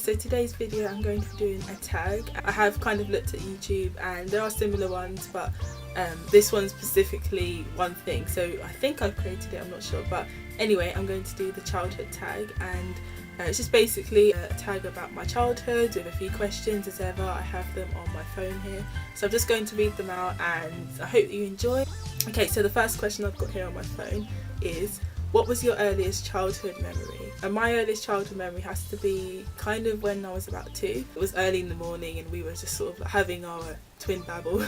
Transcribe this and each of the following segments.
so today's video I'm going to be doing a tag. I have kind of looked at YouTube and there are similar ones, but this one's specifically one thing, so I think I've created it, I'm not sure, but anyway, I'm going to do the childhood tag, and it's just basically a tag about my childhood with a few questions as ever. I have them on my phone here, so I'm just going to read them out and I hope you enjoy. Okay, so the first question I've got here on my phone is, what was your earliest childhood memory? And my earliest childhood memory has to be kind of when I was about 2. It was early in the morning and we were just sort of like having our twin babble,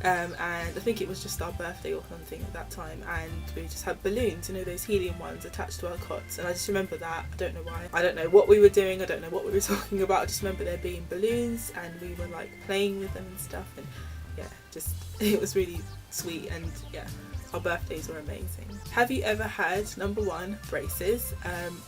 and I think it was just our birthday or something at that time, and we just had balloons, you know, those helium ones attached to our cots, and I just remember that. I don't know why, I don't know what we were doing, I don't know what we were talking about, I just remember there being balloons and we were like playing with them and stuff, and yeah, just it was really sweet, and yeah, our birthdays were amazing. Have you ever had, number 1, braces?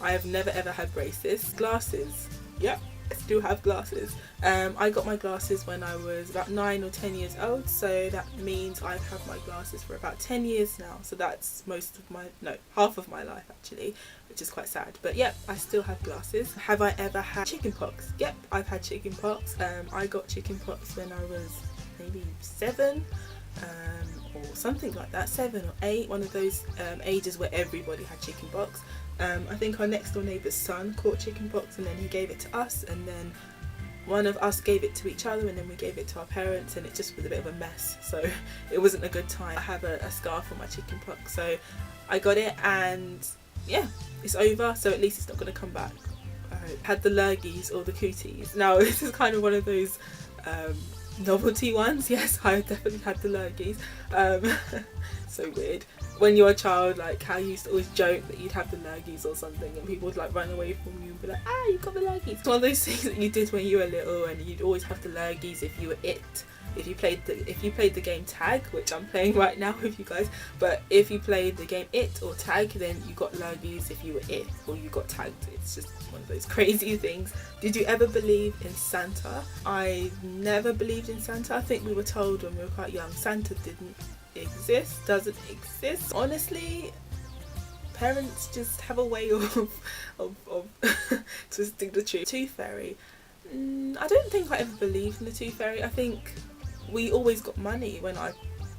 I have never ever had braces. Glasses, yep, I still have glasses. I got my glasses when I was about 9 or 10 years old, so that means I've had my glasses for about 10 years now, so that's half of my life actually, which is quite sad, but yep, I still have glasses. Have I ever had chickenpox? Yep, I've had chickenpox. I got chickenpox when I was maybe 7, or something like that, 7 or 8, one of those ages where everybody had chickenpox. I think our next door neighbour's son caught chickenpox and then he gave it to us, and then one of us gave it to each other, and then we gave it to our parents, and it just was a bit of a mess, so it wasn't a good time. I have a scar for my chickenpox, so I got it, and yeah, it's over, so at least it's not going to come back. I hope. Had the lurgies or the cooties. Now this is kind of one of those novelty ones. Yes, I definitely had the lurgies. So weird. When you're a child, like how you used to always joke that you'd have the lurgies or something, and people would like run away from you and be like, ah, you got the lurgies. It's one of those things that you did when you were little, and you'd always have the lurgies if you were it. If you played the game tag, which I'm playing right now with you guys, but if you played the game it or tag, then you got lurgies if you were it, or you got tagged. It's just one of those crazy things. Did you ever believe in Santa? I never believed in Santa. I think we were told when we were quite young Santa didn't exist, doesn't exist. Honestly, parents just have a way of twisting the truth. Tooth fairy. I don't think I ever believed in the tooth fairy. I think we always got money when our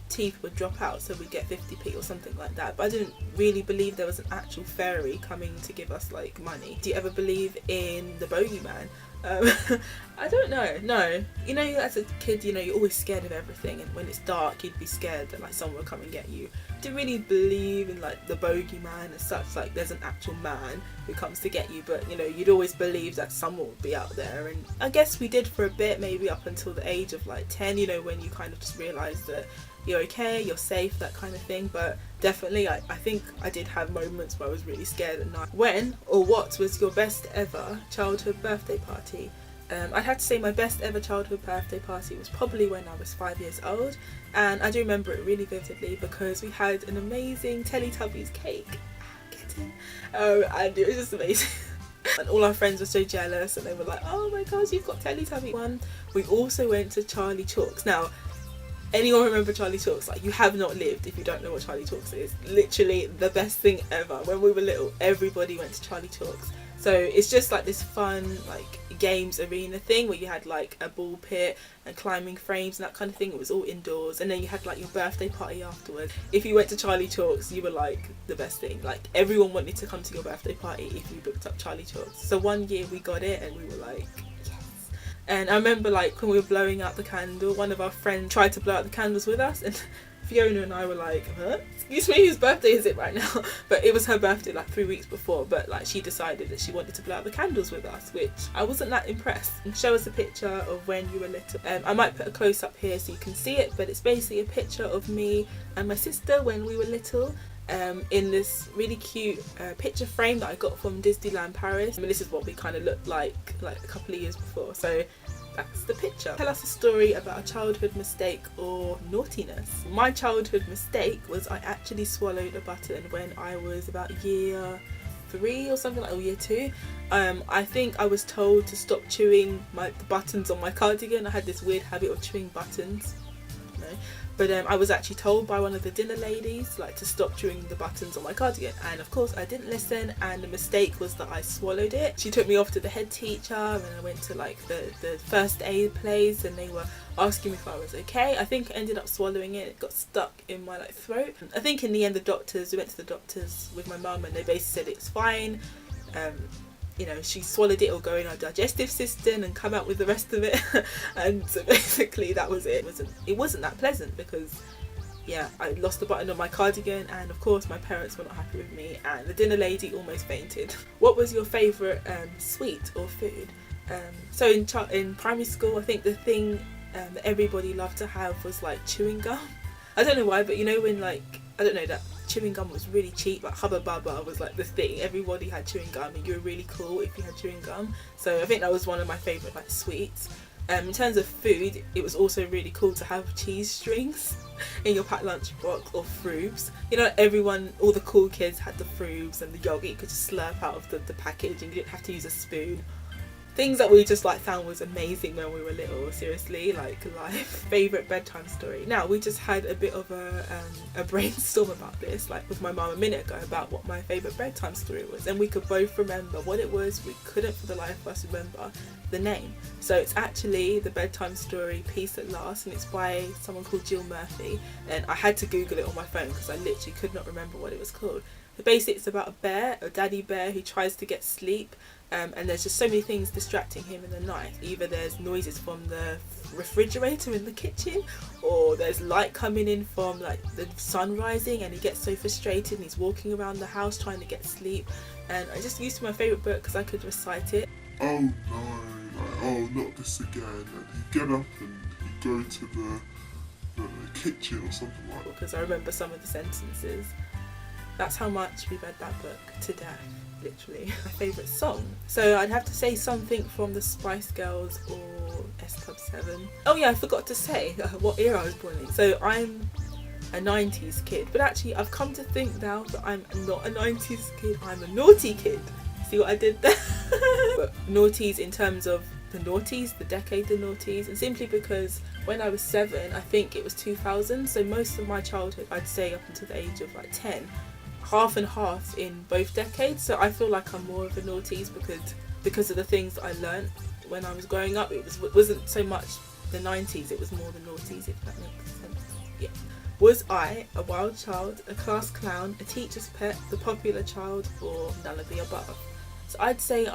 teeth would drop out, so we'd get 50p or something like that, but I didn't really believe there was an actual fairy coming to give us like money. Do you ever believe in the Boogeyman? I don't know, no. You know, as a kid, you know, you're always scared of everything, and when it's dark you'd be scared that like someone will come and get you. Didn't really believe in like the Boogeyman as such, like there's an actual man who comes to get you, but you know, you'd always believe that someone would be out there, and I guess we did for a bit, maybe up until the age of like 10, you know, when you kind of just realise that you're okay, you're safe, that kind of thing. But definitely I think I did have moments where I was really scared at night. When or what was your best ever childhood birthday party? I'd have to say my best ever childhood birthday party was probably when I was 5 years old, and I do remember it really vividly because we had an amazing Teletubbies cake. And it was just amazing. And all our friends were so jealous, and they were like, oh my gosh, you've got Teletubby. We also went to Charlie Chalk's. Now, anyone remember Charlie Chalk's? Like, you have not lived if you don't know what Charlie Chalk's is. Literally the best thing ever. When we were little, everybody went to Charlie Chalk's. So it's just like this fun like games arena thing where you had like a ball pit and climbing frames and that kind of thing. It was all indoors, and then you had like your birthday party afterwards. If you went to Charlie Chalk's, you were like the best thing. Like everyone wanted to come to your birthday party if you booked up Charlie Chalk's. So one year we got it and we were like, yes. And I remember like when we were blowing out the candle, one of our friends tried to blow out the candles with us, and Fiona and I were like, huh? Excuse me, whose birthday is it right now? But it was her birthday like 3 weeks before, but like she decided that she wanted to blow out the candles with us, which I wasn't that impressed. And show us a picture of when you were little. I might put a close up here so you can see it, but it's basically a picture of me and my sister when we were little, in this really cute picture frame that I got from Disneyland Paris. I mean, this is what we kind of looked like a couple of years before, so that's the picture. Tell us a story about a childhood mistake or naughtiness. My childhood mistake was I actually swallowed a button when I was about year 3 or something, like, or year 2. I think I was told to stop chewing the buttons on my cardigan. I had this weird habit of chewing buttons. No, know. But I was actually told by one of the dinner ladies like to stop chewing the buttons on my cardigan, and of course I didn't listen, and the mistake was that I swallowed it. She took me off to the head teacher, and I went to like the first aid place, and they were asking me if I was okay. I think I ended up swallowing it. It got stuck in my like throat. I think in the end we went to the doctors with my mum, and they basically said it's fine. You know, she swallowed it, it'll go in our digestive system and come out with the rest of it. And so basically that was it. It wasn't that pleasant because, yeah, I lost the button on my cardigan, and of course my parents were not happy with me, and the dinner lady almost fainted. What was your favourite sweet or food? So in primary school, I think the thing that everybody loved to have was like chewing gum. I don't know why, but you know when like, I don't know, that chewing gum was really cheap, like Hubba Bubba was like the thing. Everybody had chewing gum, and you were really cool if you had chewing gum. So I think that was one of my favourite like sweets. In terms of food, it was also really cool to have cheese strings in your packed lunchbox, or frubes. You know, all the cool kids had the frubes and the yogurt you could just slurp out of the package, and you didn't have to use a spoon. Things that we just like found was amazing when we were little, seriously, like life. Favourite bedtime story. Now, we just had a bit of a brainstorm about this, like with my mum a minute ago, about what my favourite bedtime story was, and we could both remember what it was. We couldn't for the life of us remember the name. So it's actually the bedtime story Peace at Last, and it's by someone called Jill Murphy, and I had to Google it on my phone because I literally could not remember what it was called. But basically it's about a daddy bear who tries to get sleep, and there's just so many things distracting him in the night. Either there's noises from the refrigerator in the kitchen, or there's light coming in from like the sun rising, and he gets so frustrated and he's walking around the house trying to get sleep. And I just used to my favourite book because I could recite it. Oh no, like, oh not this again, and he'd get up and he'd go to the kitchen or something like that. Because I remember some of the sentences. That's how much we read that book to death, literally. My favourite song. So I'd have to say something from the Spice Girls or S Club 7. Oh yeah, I forgot to say what era I was born in. So I'm a 90s kid, but actually I've come to think now that I'm not a 90s kid, I'm a naughty kid. See what I did there? But naughties in terms of the noughties, the decade the noughties, and simply because when I was 7, I think it was 2000, so most of my childhood, I'd say up until the age of like 10, half and half in both decades. So I feel like I'm more of a naughties because of the things that I learnt when I was growing up. It wasn't so much the 90s, it was more the noughties, if that makes sense. Yeah. Was I a wild child, a class clown, a teacher's pet, the popular child, or none of the above? So I'd say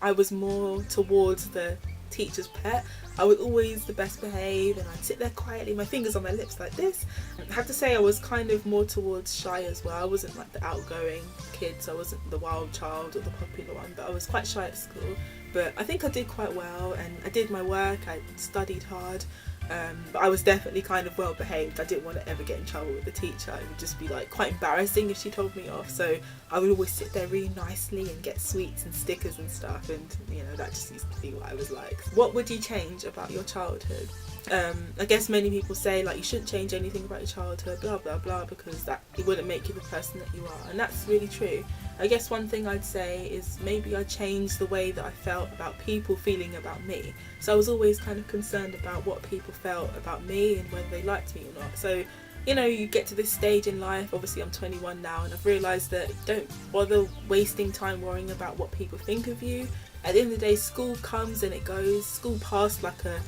I was more towards the teacher's pet. I was always the best behaved, and I'd sit there quietly, my fingers on my lips like this. I have to say I was kind of more towards shy as well. I wasn't like the outgoing kid, so I wasn't the wild child or the popular one, but I was quite shy at school. But I think I did quite well, and I did my work, I studied hard. But I was definitely kind of well behaved. I didn't want to ever get in trouble with the teacher. It would just be like quite embarrassing if she told me off. So I would always sit there really nicely and get sweets and stickers and stuff, and you know, that just used to be what I was like. What would you change about your childhood? I guess many people say like you shouldn't change anything about your childhood, blah blah blah, because that it wouldn't make you the person that you are, and that's really true. I guess one thing I'd say is maybe I changed the way that I felt about people feeling about me. So I was always kind of concerned about what people felt about me and whether they liked me or not. So you know, you get to this stage in life, obviously I'm 21 now, and I've realised that don't bother wasting time worrying about what people think of you. At the end of the day, school comes and it goes. School passed like a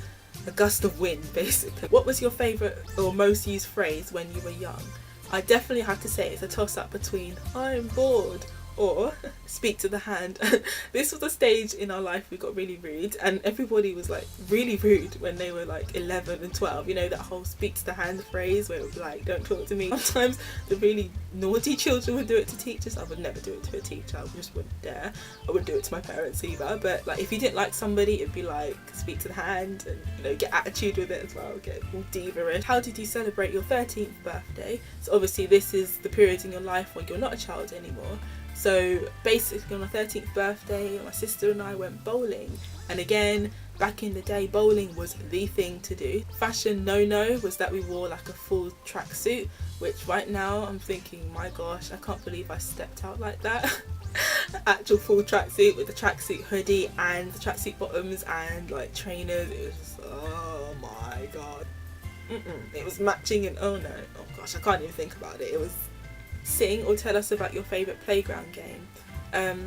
gust of wind, basically. What was your favourite or most used phrase when you were young? I definitely have to say it's a toss-up between I'm bored or speak to the hand. This was a stage in our life we got really rude, and everybody was like really rude when they were like 11 and 12. You know, that whole speak to the hand phrase where it would be like, don't talk to me. Sometimes the really naughty children would do it to teachers. I would never do it to a teacher, I just wouldn't dare. I wouldn't do it to my parents either. But like if you didn't like somebody, it'd be like speak to the hand, and you know, get attitude with it as well, get all diva-ish. How did you celebrate your 13th birthday? So obviously this is the period in your life when you're not a child anymore. So basically on my 13th birthday, my sister and I went bowling. And again, back in the day, bowling was the thing to do. Fashion no-no was that we wore like a full tracksuit, which right now I'm thinking, my gosh, I can't believe I stepped out like that. Actual full tracksuit with the tracksuit hoodie and the tracksuit bottoms and like trainers. It was just, oh my god. It was matching and oh no, oh gosh, I can't even think about it. It was sing or tell us about your favourite playground game.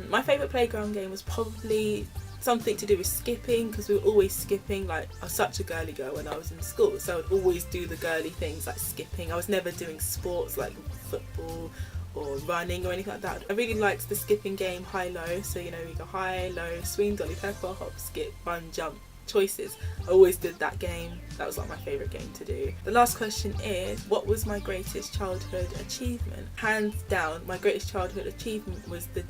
My favourite playground game was probably something to do with skipping, because we were always skipping. Like, I was such a girly girl when I was in school, so I would always do the girly things like skipping. I was never doing sports like football or running or anything like that. I really liked the skipping game high-low, so you know, we go high, low, swing, dolly, pepper, hop, skip, run, jump, choices. I always did that game. That was like my favourite game to do. The last question is, what was my greatest childhood achievement? Hands down, my greatest childhood achievement was the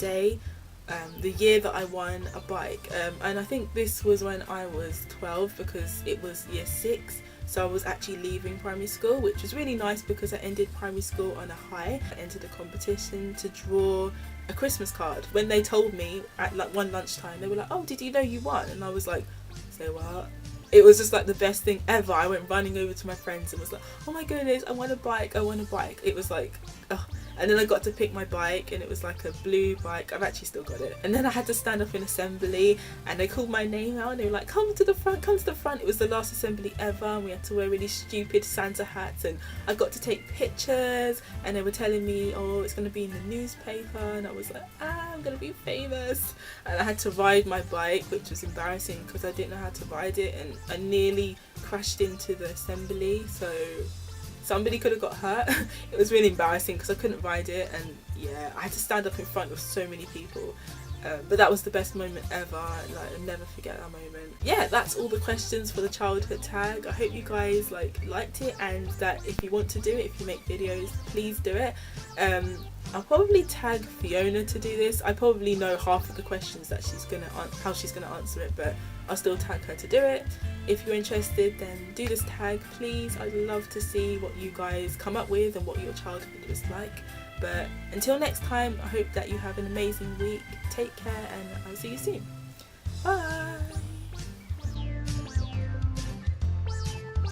year that I won a bike, and I think this was when I was 12, because it was year 6, so I was actually leaving primary school, which was really nice because I ended primary school on a high. I entered a competition to draw a Christmas card. When they told me at like one lunchtime, they were like, oh, did you know you won? And I was like, say what? It was just like the best thing ever. I went running over to my friends and was like, oh my goodness, I won a bike, I won a bike. It was like, oh. And then I got to pick my bike, and it was like a blue bike. I've actually still got it. And then I had to stand up in assembly, and they called my name out, and they were like, come to the front, come to the front. It was the last assembly ever, and we had to wear really stupid Santa hats, and I got to take pictures, and they were telling me, oh, it's going to be in the newspaper, and I was like, I'm going to be famous. And I had to ride my bike, which was embarrassing because I didn't know how to ride it, and I nearly crashed into the assembly, so somebody could have got hurt. It was really embarrassing because I couldn't ride it, and yeah, I had to stand up in front of so many people. But that was the best moment ever. Like, I'll never forget that moment. Yeah, that's all the questions for the childhood tag. I hope you guys liked it, and that if you want to do it, if you make videos, please do it. I'll probably tag Fiona to do this. I probably know half of the questions that how she's gonna answer it, but I'll still tag her to do it. If you're interested, then do this tag, please. I'd love to see what you guys come up with and what your childhood was like. But until next time, I hope that you have an amazing week. Take care, and I'll see you soon. Bye!